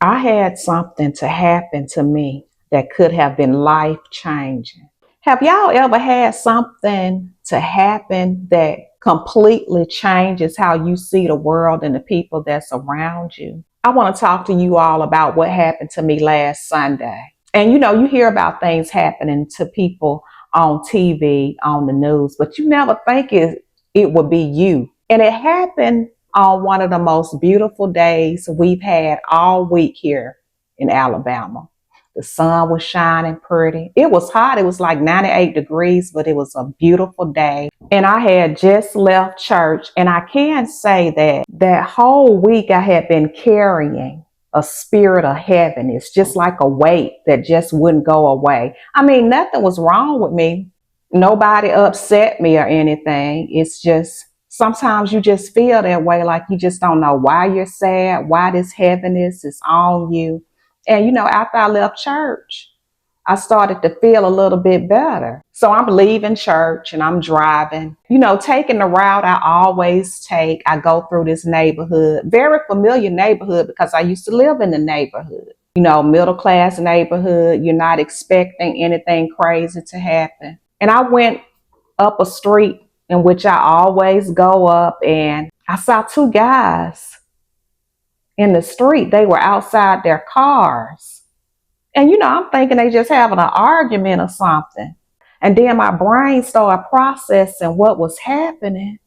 I had something to happen to me that could have been life changing. Have y'all ever had something to happen that completely changes how you see the world and the people that's around you? I want to talk to you all about what happened to me last Sunday. And you hear about things happening to people on TV, on the news, but you never think it would be you. And it happened on one of the most beautiful days we've had all week here in Alabama. The sun was shining pretty. It was hot. It was like 98 degrees, but it was a beautiful day. And I had just left church. And I can say that that whole week I had been carrying a spirit of heaviness, just like a weight that just wouldn't go away. I mean, nothing was wrong with me. Nobody upset me or anything. It's just sometimes you just feel that way, like you just don't know why you're sad, why this heaviness is on you. And after I left church, I started to feel a little bit better. So I'm leaving church and I'm driving, taking the route I always take. I go through this neighborhood, very familiar neighborhood because I used to live in the neighborhood. Middle class neighborhood. You're not expecting anything crazy to happen. And I went up a street in which I always go up, and I saw two guys in the street. They were outside their cars. And I'm thinking they just having an argument or something. And then my brain started processing what was happening.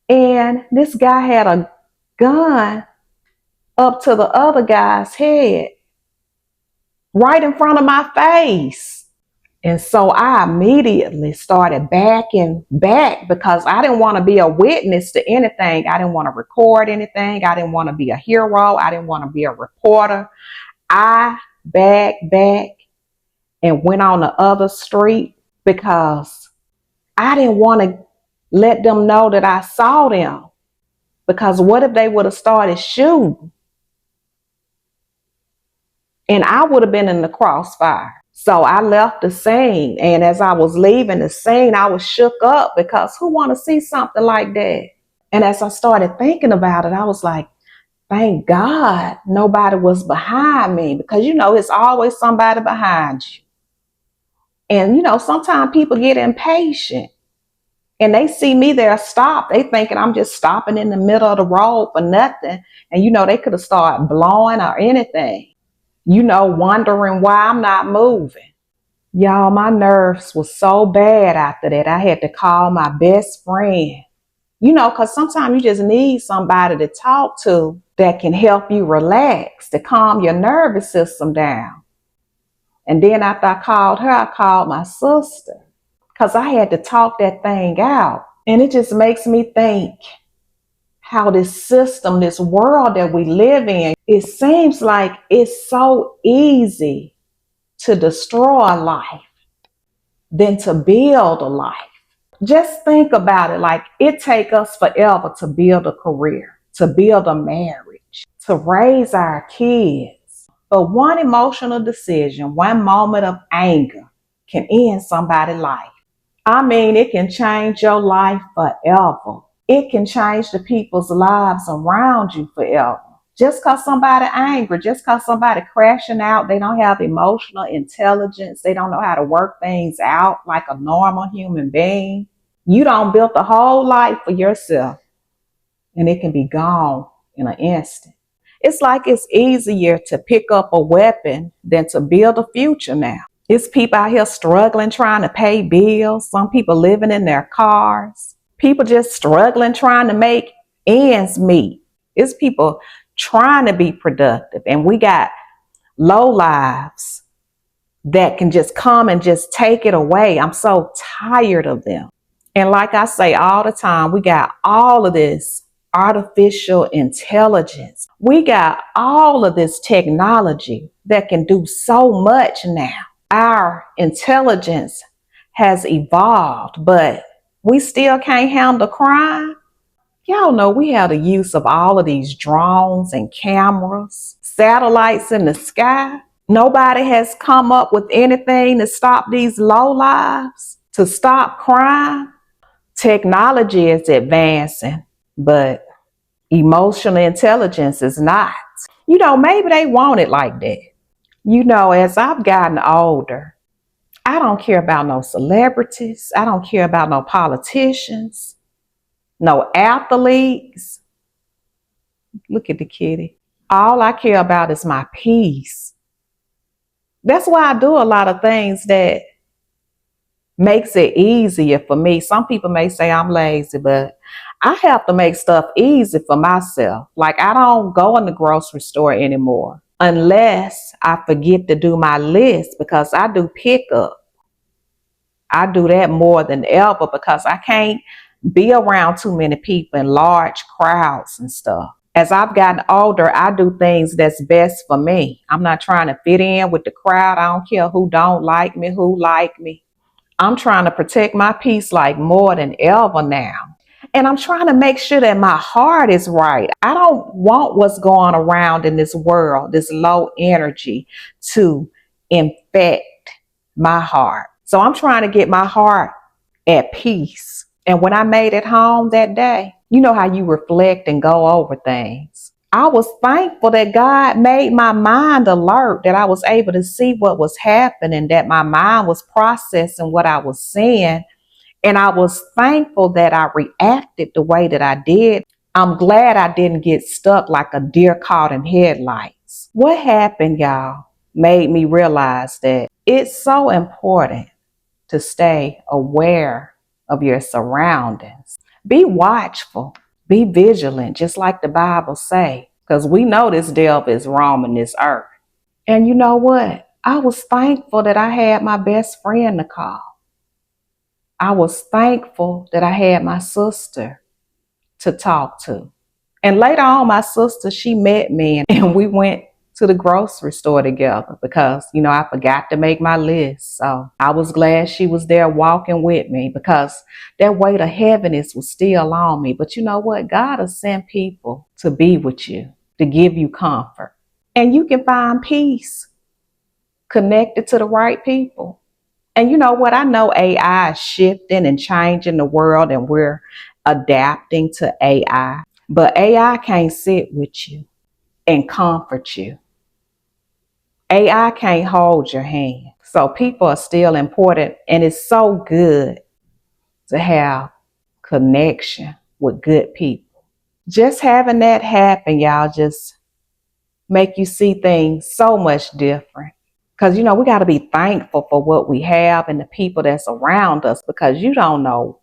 And this guy had a gun up to the other guy's head, right in front of my face. And so I immediately started backing back because I didn't want to be a witness to anything. I didn't want to record anything. I didn't want to be a hero. I didn't want to be a reporter. I backed back and went on the other street because I didn't want to let them know that I saw them. Because what if they would have started shooting? And I would have been in the crossfire. So I left the scene. And as I was leaving the scene, I was shook up because who want to see something like that? And as I started thinking about it, I was like, thank God nobody was behind me because, it's always somebody behind you. And, sometimes people get impatient and they see me there stop. They thinking I'm just stopping in the middle of the road for nothing. And, they could have started blowing or anything, wondering why I'm not moving. Y'all, my nerves was so bad after that. I had to call my best friend, because sometimes you just need somebody to talk to that can help you relax, to calm your nervous system down. And then after I called her, I called my sister because I had to talk that thing out. And it just makes me think how this system, this world that we live in, it seems like it's so easy to destroy a life than to build a life. Just think about it. Like it take us forever to build a career, to build a marriage, to raise our kids. But one emotional decision, one moment of anger can end somebody's life. I mean, it can change your life forever. It can change the people's lives around you forever. Just because somebody angry, just because somebody crashing out, they don't have emotional intelligence. They don't know how to work things out like a normal human being. You don't build the whole life for yourself and it can be gone in an instant. It's like it's easier to pick up a weapon than to build a future now. It's people out here struggling, trying to pay bills. Some people living in their cars. People just struggling, trying to make ends meet. It's people trying to be productive. And we got low lives that can just come and just take it away. I'm so tired of them. And like I say all the time, we got all of this artificial intelligence. We got all of this technology that can do so much now. Our intelligence has evolved, but we still can't handle crime. Y'all know we have the use of all of these drones and cameras, satellites in the sky. Nobody has come up with anything to stop these low lives, to stop crime. Technology is advancing, but emotional intelligence is not. Maybe they want it like that. As I've gotten older, I don't care about no celebrities. I don't care about no politicians, no athletes. Look at the kitty. All I care about is my peace. That's why I do a lot of things that makes it easier for me. Some people may say I'm lazy, but I have to make stuff easy for myself. Like I don't go in the grocery store anymore unless I forget to do my list because I do pickup. I do that more than ever because I can't be around too many people in large crowds and stuff. As I've gotten older, I do things that's best for me. I'm not trying to fit in with the crowd. I don't care who don't like me, who like me. I'm trying to protect my peace like more than ever now. And I'm trying to make sure that my heart is right. I don't want what's going around in this world, this low energy, to infect my heart. So I'm trying to get my heart at peace. And when I made it home that day, you know how you reflect and go over things. I was thankful that God made my mind alert, that I was able to see what was happening, that my mind was processing what I was seeing. And I was thankful that I reacted the way that I did. I'm glad I didn't get stuck like a deer caught in headlights. What happened, y'all, made me realize that it's so important to stay aware of your surroundings. Be watchful, be vigilant, just like the Bible say, because we know this devil is roaming this earth. And you know what? I was thankful that I had my best friend to call. I was thankful that I had my sister to talk to. And later on, my sister, she met me and we went to the grocery store together because, I forgot to make my list. So I was glad she was there walking with me because that weight of heaviness was still on me. But you know what? God will send people to be with you, to give you comfort. And you can find peace connected to the right people. And you know what? I know AI is shifting and changing the world and we're adapting to AI. But AI can't sit with you and comfort you. AI can't hold your hand. So people are still important. And it's so good to have connection with good people. Just having that happen, y'all, just make you see things so much different. Because, we got to be thankful for what we have and the people that's around us because you don't know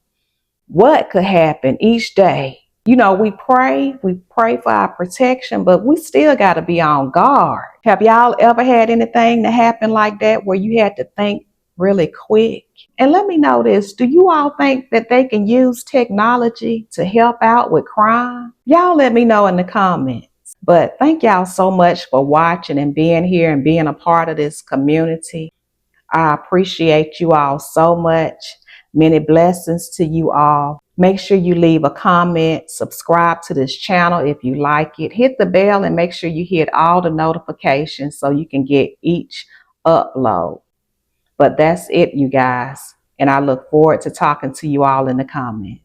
what could happen each day. We pray for our protection, but we still got to be on guard. Have y'all ever had anything that happened like that where you had to think really quick? And let me know this. Do you all think that they can use technology to help out with crime? Y'all let me know in the comments. But thank y'all so much for watching and being here and being a part of this community. I appreciate you all so much. Many blessings to you all. Make sure you leave a comment, subscribe to this channel if you like it. Hit the bell and make sure you hit all the notifications so you can get each upload. But that's it, you guys. And I look forward to talking to you all in the comments.